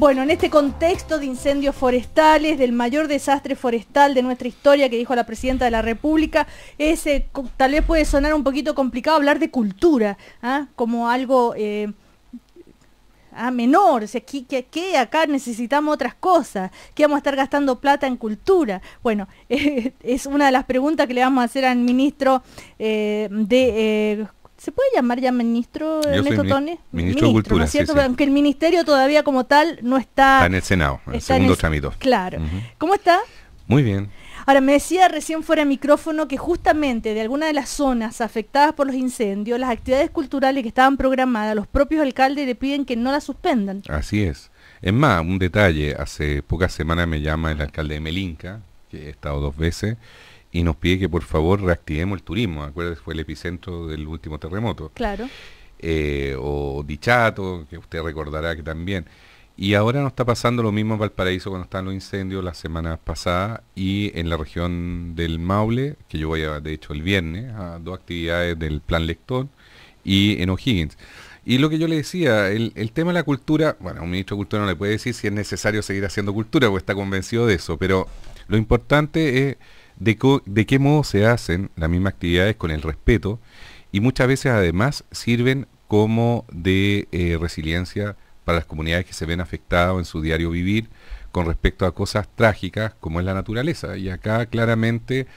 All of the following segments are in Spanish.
Bueno, en este contexto de incendios forestales, del mayor desastre forestal de nuestra historia que dijo la Presidenta de la República, tal vez puede sonar un poquito complicado hablar de cultura, como algo menor, o sea, que acá necesitamos otras cosas, que vamos a estar gastando plata en cultura. Bueno, es una de las preguntas que le vamos a hacer al ministro ¿se puede llamar ya ministro Ernesto Tone? Ministro de Cultura, ¿no es cierto? Sí. Aunque el ministerio todavía como tal no está en el Senado, en el segundo trámite. Claro. ¿Cómo está? Muy bien. Ahora, me decía recién fuera de micrófono que justamente de alguna de las zonas afectadas por los incendios, las actividades culturales que estaban programadas, los propios alcaldes le piden que no las suspendan. Así es. Es más, un detalle, hace pocas semanas me llama el alcalde de Melinca, que he estado 2 veces, y nos pide que por favor reactivemos el turismo. Acuérdate, fue el epicentro del último terremoto. Claro. O Dichato, que usted recordará que también. Y ahora nos está pasando lo mismo en Valparaíso cuando están los incendios las semanas pasadas, y en la región del Maule, que yo voy de hecho el viernes, a 2 actividades del Plan Lector, y en O'Higgins. Y lo que yo le decía, el tema de la cultura, bueno, un ministro de Cultura no le puede decir si es necesario seguir haciendo cultura, porque está convencido de eso, pero lo importante es de qué modo se hacen las mismas actividades con el respeto, y muchas veces además sirven como de resiliencia para las comunidades que se ven afectadas en su diario vivir con respecto a cosas trágicas como es la naturaleza. Y acá claramente,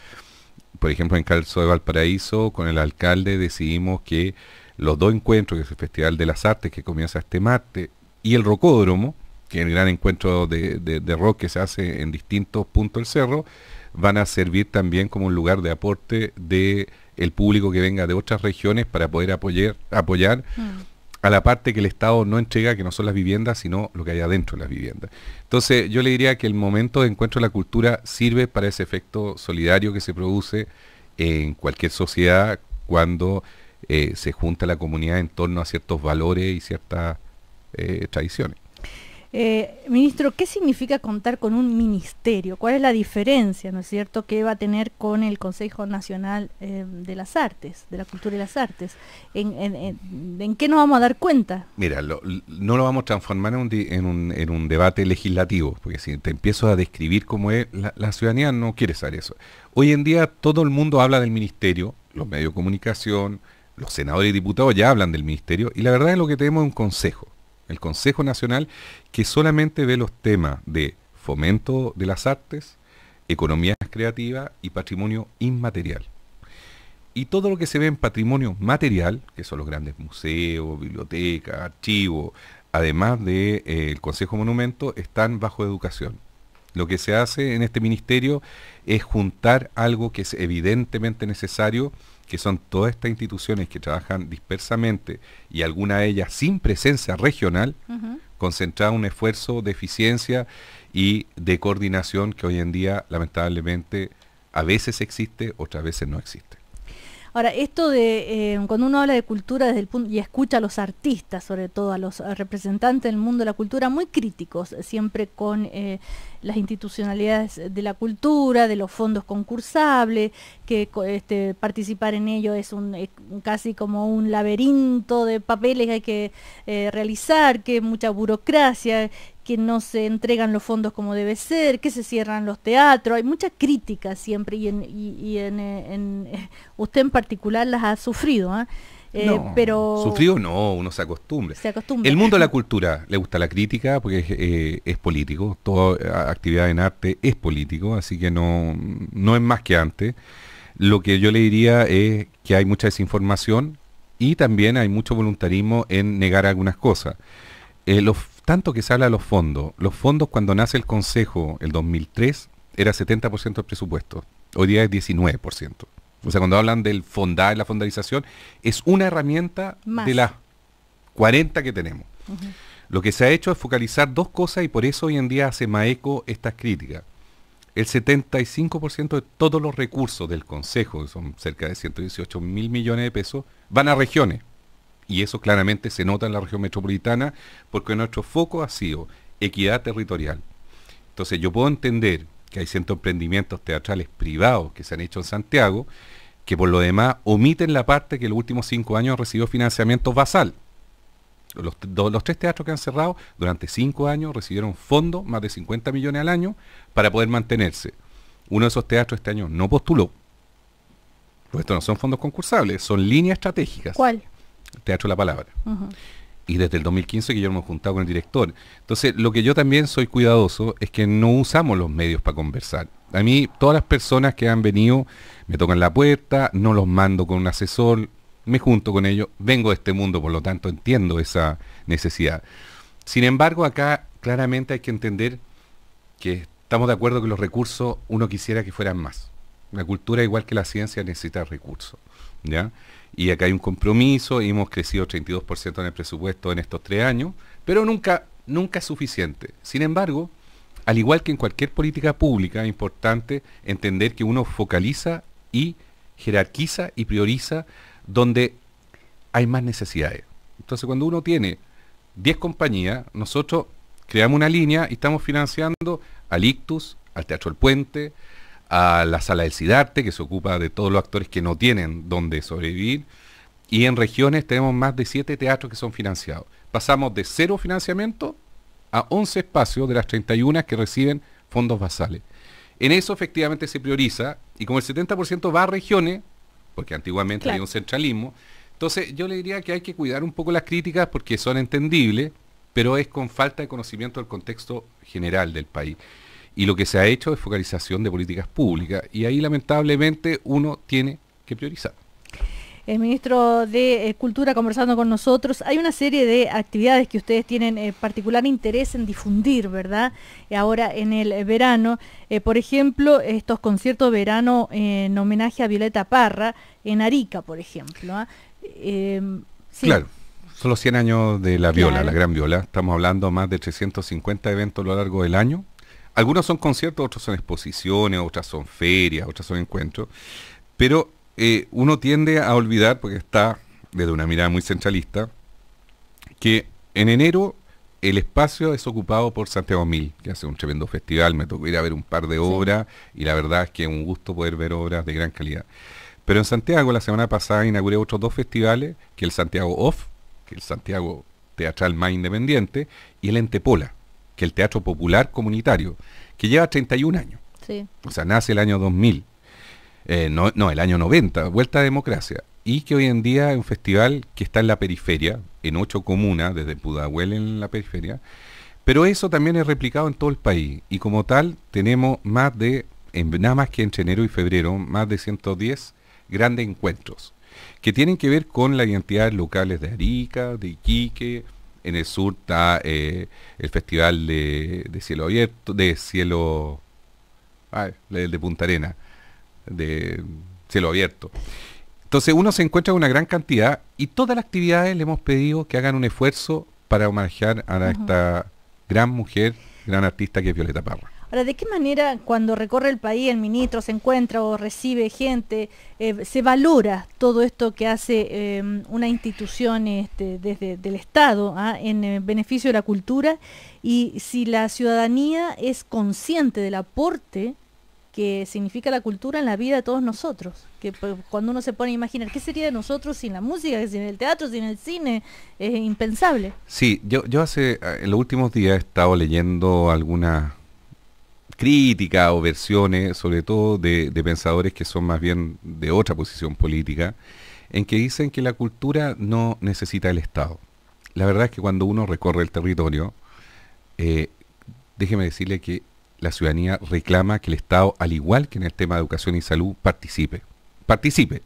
por ejemplo en caso de Valparaíso, con el alcalde decidimos que los 2 encuentros, que es el Festival de las Artes que comienza este martes, y el Rocódromo, que es el gran encuentro de rock que se hace en distintos puntos del cerro, van a servir también como un lugar de aporte de el público que venga de otras regiones para poder apoyar a la parte que el Estado no entrega, que no son las viviendas, sino lo que hay adentro de las viviendas. Entonces yo le diría que el momento de encuentro de la cultura sirve para ese efecto solidario que se produce en cualquier sociedad cuando se junta la comunidad en torno a ciertos valores y ciertas tradiciones. Ministro, ¿qué significa contar con un ministerio? ¿Cuál es la diferencia, no es cierto, que va a tener con el Consejo Nacional de las Artes, de la Cultura y las Artes? ¿En qué nos vamos a dar cuenta? Mira, no lo vamos a transformar en un debate legislativo, porque si te empiezo a describir cómo es, la ciudadanía no quiere saber eso. Hoy en día todo el mundo habla del ministerio, los medios de comunicación, los senadores y diputados ya hablan del ministerio, y la verdad es lo que tenemos es un consejo. El Consejo Nacional, que solamente ve los temas de fomento de las artes, economía creativa y patrimonio inmaterial. Y todo lo que se ve en patrimonio material, que son los grandes museos, bibliotecas, archivos, además del Consejo Monumento, están bajo educación. Lo que se hace en este ministerio es juntar algo que es evidentemente necesario, que son todas estas instituciones que trabajan dispersamente y algunas de ellas sin presencia regional, concentrar un esfuerzo de eficiencia y de coordinación que hoy en día lamentablemente a veces existe, otras veces no existe. Ahora, esto de cuando uno habla de cultura desde el punto y escucha a los artistas, sobre todo a los representantes del mundo de la cultura, muy críticos siempre con las institucionalidades de la cultura, de los fondos concursables, que participar en ello es casi como un laberinto de papeles que hay que realizar, que mucha burocracia, que no se entregan los fondos como debe ser, que se cierran los teatros. Hay mucha crítica siempre y usted en particular las ha sufrido, no, pero sufrido no, uno se acostumbra. Se acostumbra. El mundo de la cultura le gusta la crítica porque es político, toda actividad en arte es político, así que no es más que antes. Lo que yo le diría es que hay mucha desinformación y también hay mucho voluntarismo en negar algunas cosas. Tanto que se habla de los fondos cuando nace el Consejo, el 2003, era 70% del presupuesto, hoy día es 19%. O sea, cuando hablan del fondar, la fondarización, es una herramienta más de las 40 que tenemos. Lo que se ha hecho es focalizar 2 cosas y por eso hoy en día hace más eco estas críticas. El 75% de todos los recursos del Consejo, que son cerca de 118.000 millones de pesos, van a regiones. Y eso claramente se nota en la región metropolitana porque nuestro foco ha sido equidad territorial. Entonces yo puedo entender que hay ciertos emprendimientos teatrales privados que se han hecho en Santiago, que por lo demás omiten la parte que en los últimos 5 años recibió financiamiento basal. Los 3 teatros que han cerrado durante 5 años recibieron fondos, más de 50 millones al año, para poder mantenerse. Uno de esos teatros este año no postuló. Pues estos no son fondos concursables, son líneas estratégicas. ¿Cuál? Teatro La Palabra. Y desde el 2015 que yo me he juntado con el director. Entonces, lo que yo también soy cuidadoso es que no usamos los medios para conversar. A mí, todas las personas que han venido me tocan la puerta, no los mando con un asesor, me junto con ellos, vengo de este mundo, por lo tanto entiendo esa necesidad. Sin embargo, acá claramente hay que entender que estamos de acuerdo que los recursos uno quisiera que fueran más. La cultura, igual que la ciencia, necesita recursos, ¿ya? Y acá hay un compromiso, y hemos crecido 32% en el presupuesto en estos 3 años, pero nunca es suficiente. Sin embargo, al igual que en cualquier política pública, es importante entender que uno focaliza y jerarquiza y prioriza donde hay más necesidades. Entonces, cuando uno tiene 10 compañías, nosotros creamos una línea y estamos financiando al Ictus, al Teatro El Puente, a la Sala del Cidarte, que se ocupa de todos los actores que no tienen donde sobrevivir, y en regiones tenemos más de 7 teatros que son financiados. Pasamos de 0 financiamiento a 11 espacios de las 31 que reciben fondos basales. En eso efectivamente se prioriza, y como el 70% va a regiones, porque antiguamente claro, había un centralismo, entonces yo le diría que hay que cuidar un poco las críticas porque son entendibles, pero es con falta de conocimiento del contexto general del país. Y lo que se ha hecho es focalización de políticas públicas, y ahí lamentablemente uno tiene que priorizar. El ministro de Cultura conversando con nosotros. Hay una serie de actividades que ustedes tienen particular interés en difundir, ¿verdad? Ahora en el verano, por ejemplo, estos conciertos de verano en homenaje a Violeta Parra, en Arica, por ejemplo. Sí. Claro, son los 100 años de la viola, la gran viola. Estamos hablando más de 350 eventos a lo largo del año. Algunos son conciertos, otros son exposiciones, otras son ferias, otras son encuentros. Pero uno tiende a olvidar, porque está desde una mirada muy centralista, que en enero el espacio es ocupado por Santiago Mil, que hace un tremendo festival. Me tocó ir a ver un par de obras, y la verdad es que es un gusto poder ver obras de gran calidad. Pero en Santiago, la semana pasada, inauguré otros 2 festivales, que el Santiago Off, que es el Santiago Teatral más independiente, y el Entepola, que es el Teatro Popular Comunitario, que lleva 31 años. Sí. O sea, nace el año 2000. El año 90, Vuelta a Democracia, y que hoy en día es un festival que está en la periferia, en 8 comunas, desde Pudahuel en la periferia, pero eso también es replicado en todo el país, y como tal tenemos nada más que entre enero y febrero, más de 110 grandes encuentros, que tienen que ver con las identidades locales de Arica, de Iquique. En el sur está el festival de Cielo Abierto, de Punta Arenas, de Cielo Abierto. Entonces uno se encuentra con una gran cantidad, y todas las actividades le hemos pedido que hagan un esfuerzo para homenajear a esta gran mujer, gran artista que es Violeta Parra. Ahora, ¿de qué manera cuando recorre el país el ministro se encuentra o recibe gente, se valora todo esto que hace una institución desde el Estado en beneficio de la cultura, y si la ciudadanía es consciente del aporte que significa la cultura en la vida de todos nosotros? Que cuando uno se pone a imaginar qué sería de nosotros sin la música, sin el teatro, sin el cine, es impensable. Sí, yo en los últimos días he estado leyendo algunas críticas o versiones, sobre todo de pensadores que son más bien de otra posición política, en que dicen que la cultura no necesita el Estado. La verdad es que cuando uno recorre el territorio, déjeme decirle que la ciudadanía reclama que el Estado, al igual que en el tema de educación y salud, participe,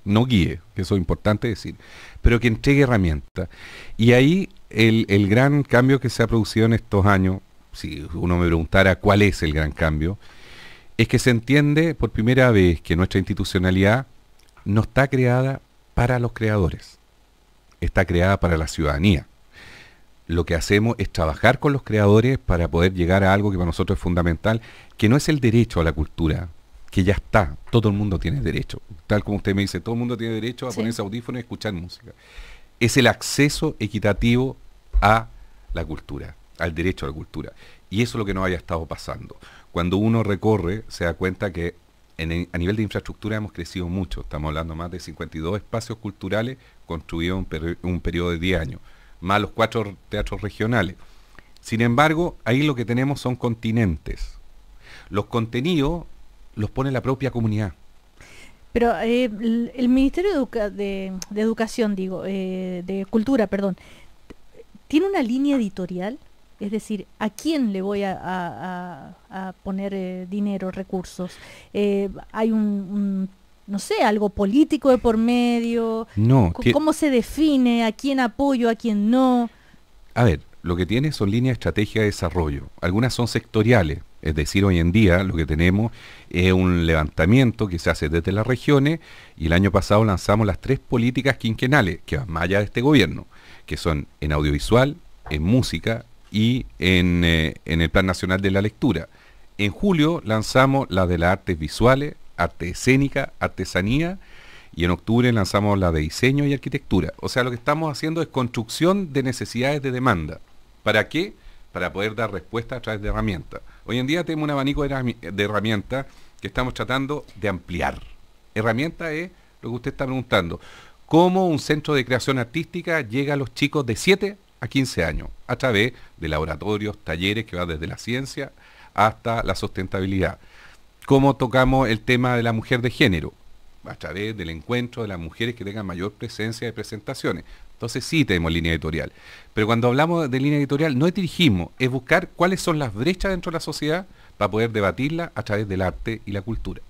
no guíe, que eso es importante decir, pero que entregue herramientas. Y ahí el gran cambio que se ha producido en estos años, si uno me preguntara cuál es el gran cambio, es que se entiende por primera vez que nuestra institucionalidad no está creada para los creadores, está creada para la ciudadanía. Lo que hacemos es trabajar con los creadores para poder llegar a algo que para nosotros es fundamental, que no es el derecho a la cultura, que ya está, todo el mundo tiene derecho. Tal como usted me dice, todo el mundo tiene derecho a ponerse audífonos y escuchar música. Es el acceso equitativo a la cultura, al derecho a la cultura. Y eso es lo que nos haya estado pasando. Cuando uno recorre, se da cuenta que a nivel de infraestructura hemos crecido mucho. Estamos hablando más de 52 espacios culturales construidos en un periodo de 10 años. más los 4 teatros regionales. Sin embargo, ahí lo que tenemos son continentes. Los contenidos los pone la propia comunidad. Pero el Ministerio de Educación, de Cultura, perdón, ¿tiene una línea editorial? Es decir, ¿a quién le voy a poner dinero, recursos? ¿Hay no sé, algo político de por medio? No. ¿Cómo se define? ¿A quién apoyo? ¿A quién no? A ver, lo que tiene son líneas estratégicas de desarrollo. Algunas son sectoriales. Es decir, hoy en día lo que tenemos es un levantamiento que se hace desde las regiones y el año pasado lanzamos las 3 políticas quinquenales que van más allá de este gobierno, que son en audiovisual, en música y en el Plan Nacional de la Lectura. En julio lanzamos la de las artes visuales, arte escénica, artesanía, y en octubre lanzamos la de diseño y arquitectura. O sea, lo que estamos haciendo es construcción de necesidades de demanda. ¿Para qué? Para poder dar respuesta a través de herramientas. Hoy en día tenemos un abanico de herramientas que estamos tratando de ampliar. Herramienta es lo que usted está preguntando. ¿Cómo un centro de creación artística llega a los chicos de 7 a 15 años? A través de laboratorios, talleres que van desde la ciencia hasta la sustentabilidad. ¿Cómo tocamos el tema de la mujer de género? A través del encuentro de las mujeres que tengan mayor presencia de presentaciones. Entonces sí tenemos línea editorial. Pero cuando hablamos de línea editorial no es dirigismo, es buscar cuáles son las brechas dentro de la sociedad para poder debatirla a través del arte y la cultura.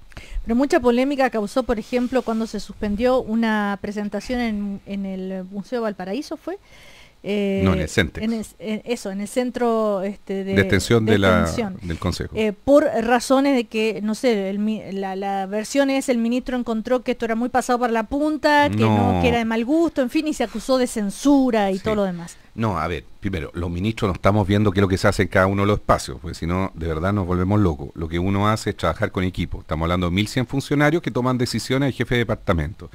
Pero mucha polémica causó, por ejemplo, cuando se suspendió una presentación en el Museo Valparaíso, ¿fue? No, en el CENTEX. En el centro de extensión del Consejo. Por razones de que, no sé, la versión es el ministro encontró que esto era muy pasado para la punta, que era de mal gusto, en fin, y se acusó de censura y todo lo demás. No, a ver, primero, los ministros no estamos viendo qué es lo que se hace en cada uno de los espacios, porque si no, de verdad nos volvemos locos. Lo que uno hace es trabajar con equipo. Estamos hablando de 1.100 funcionarios que toman decisiones de jefe de departamento.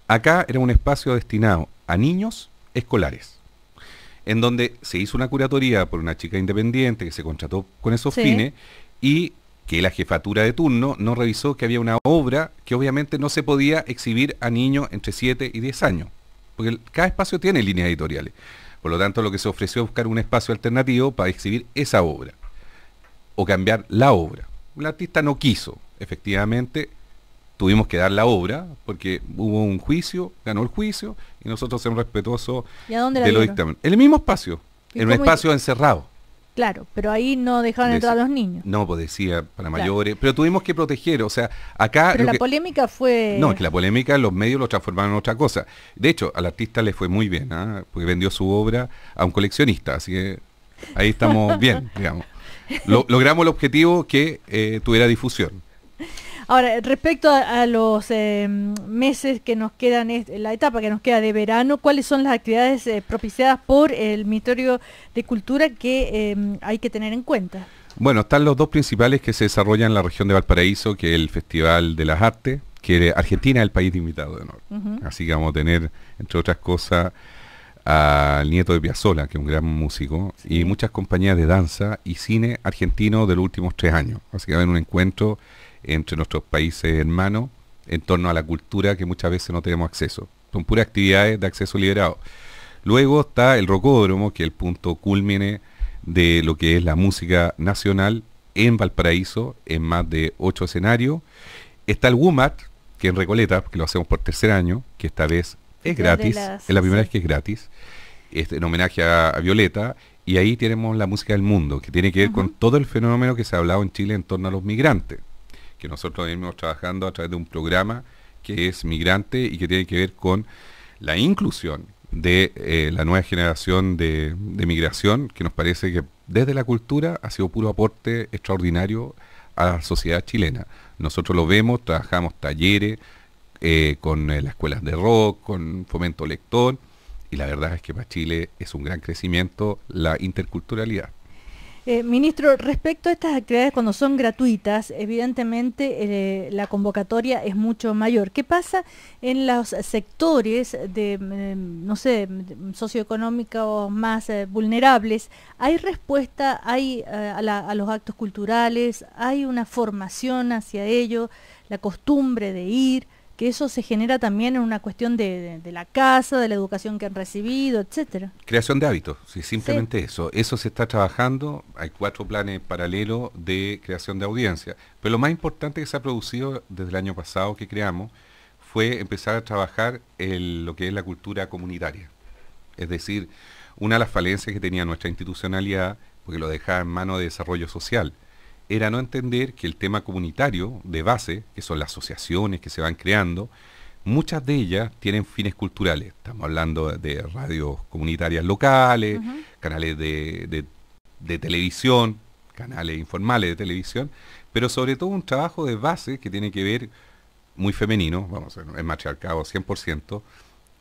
Acá era un espacio destinado a niños escolares, en donde se hizo una curatoría por una chica independiente que se contrató con esos fines y que la jefatura de turno no revisó que había una obra que obviamente no se podía exhibir a niños entre 7 y 10 años, porque cada espacio tiene líneas editoriales. Por lo tanto, lo que se ofreció es buscar un espacio alternativo para exhibir esa obra o cambiar la obra. El artista no quiso, efectivamente, tuvimos que dar la obra porque hubo un juicio, ganó el juicio y nosotros somos respetuosos de los dictámenes. En el mismo espacio, en un espacio encerrado. Claro, pero ahí no dejaron entrar a los niños. No, pues decía para mayores, pero tuvimos que proteger, o sea, acá... Pero la polémica fue... No, es que la polémica los medios lo transformaron en otra cosa. De hecho, al artista le fue muy bien, porque vendió su obra a un coleccionista, así que ahí estamos bien, digamos. Logramos el objetivo que tuviera difusión. Ahora, respecto a los meses que nos quedan, la etapa que nos queda de verano, ¿cuáles son las actividades propiciadas por el Ministerio de Cultura que hay que tener en cuenta? Bueno, están los 2 principales que se desarrollan en la región de Valparaíso, que es el Festival de las Artes, que Argentina es el país de invitado de honor. Así que vamos a tener, entre otras cosas, al nieto de Piazzolla, que es un gran músico, y muchas compañías de danza y cine argentino de los últimos 3 años. Así que va a haber un encuentro entre nuestros países hermanos en torno a la cultura que muchas veces no tenemos acceso. Son puras actividades de acceso liberado. Luego está el Rocódromo, que es el punto cúlmine de lo que es la música nacional en Valparaíso, en más de 8 escenarios. Está el WUMAT, que en Recoleta, que lo hacemos por 3er año, que esta vez es gratis, es la primera vez que es gratis, en homenaje a Violeta, y ahí tenemos la música del mundo, que tiene que ver con todo el fenómeno que se ha hablado en Chile en torno a los migrantes, que nosotros venimos trabajando a través de un programa que es migrante y que tiene que ver con la inclusión de la nueva generación de migración, que nos parece que desde la cultura ha sido puro aporte extraordinario a la sociedad chilena. Nosotros lo vemos, trabajamos talleres con las escuelas de rock, con fomento lector, y la verdad es que para Chile es un gran crecimiento la interculturalidad. Ministro, respecto a estas actividades cuando son gratuitas, evidentemente la convocatoria es mucho mayor. ¿Qué pasa en los sectores de, no sé, socioeconómicos más vulnerables? ¿Hay respuesta a los actos culturales? ¿Hay una formación hacia ello? ¿La costumbre de ir? que eso se genera también en una cuestión de la casa, de la educación que han recibido, etcétera. Creación de hábitos, sí, simplemente eso. Eso se está trabajando, hay 4 planes paralelos de creación de audiencia. Pero lo más importante que se ha producido desde el año pasado que creamos fue empezar a trabajar lo que es la cultura comunitaria. Es decir, una de las falencias que tenía nuestra institucionalidad, porque lo dejaba en manos de desarrollo social, era no entender que el tema comunitario de base, que son las asociaciones que se van creando, muchas de ellas tienen fines culturales. Estamos hablando de radios comunitarias locales, canales de televisión, canales informales de televisión, pero sobre todo un trabajo de base que tiene que ver, muy femenino, vamos a ver, es matriarcado 100%,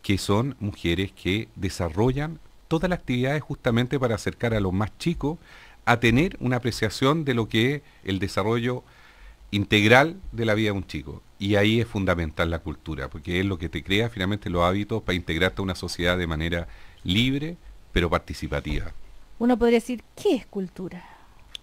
que son mujeres que desarrollan todas las actividades justamente para acercar a los más chicos a tener una apreciación de lo que es el desarrollo integral de la vida de un chico. Y ahí es fundamental la cultura, porque es lo que te crea finalmente los hábitos para integrarte a una sociedad de manera libre, pero participativa. Uno podría decir, ¿qué es cultura?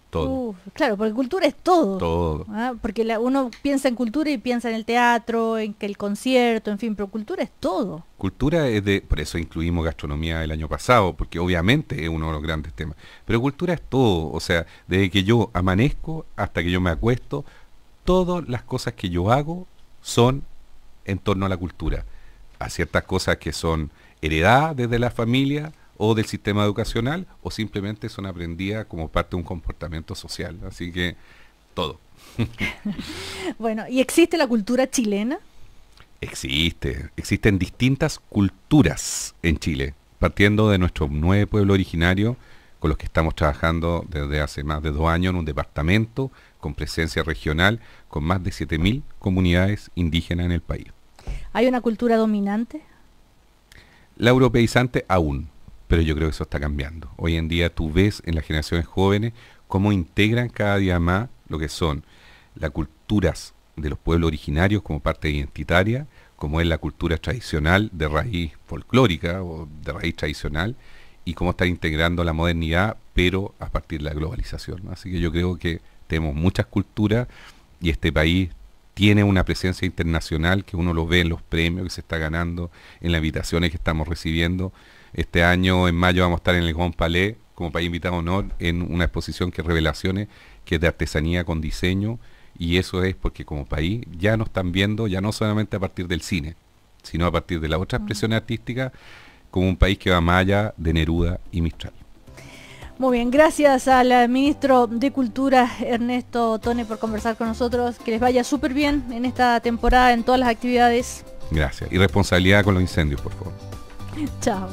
Todo. Claro, porque cultura es todo. Todo. Porque uno piensa en cultura y piensa en el teatro, en que el concierto, en fin, pero cultura es todo. Cultura es por eso incluimos gastronomía el año pasado, porque obviamente es uno de los grandes temas. Pero cultura es todo, o sea, desde que yo amanezco hasta que yo me acuesto, todas las cosas que yo hago son en torno a la cultura. A ciertas cosas que son heredadas desde la familia o del sistema educacional, o simplemente son aprendidas como parte de un comportamiento social. Así que todo. Bueno, ¿y existe la cultura chilena? Existen distintas culturas en Chile, partiendo de nuestros 9 pueblos originarios, con los que estamos trabajando desde hace más de 2 años en un departamento con presencia regional, con más de 7.000 comunidades indígenas en el país. ¿Hay una cultura dominante? La europeizante aún, pero yo creo que eso está cambiando. Hoy en día tú ves en las generaciones jóvenes cómo integran cada día más lo que son las culturas de los pueblos originarios como parte identitaria, como es la cultura tradicional de raíz folclórica o de raíz tradicional, y cómo están integrando la modernidad, pero a partir de la globalización. Así que yo creo que tenemos muchas culturas y este país tiene una presencia internacional que uno lo ve en los premios que se está ganando, en las invitaciones que estamos recibiendo. Este año, en mayo, vamos a estar en el Grand Palais como país invitado a honor en una exposición que es Revelaciones, que es de artesanía con diseño, y eso es porque como país ya nos están viendo, ya no solamente a partir del cine, sino a partir de la otra expresión artística, como un país que va más allá de Neruda y Mistral. Muy bien, gracias al ministro de Cultura, Ernesto Tone, por conversar con nosotros. Que les vaya súper bien en esta temporada, en todas las actividades. Gracias. Y responsabilidad con los incendios, por favor. Chao.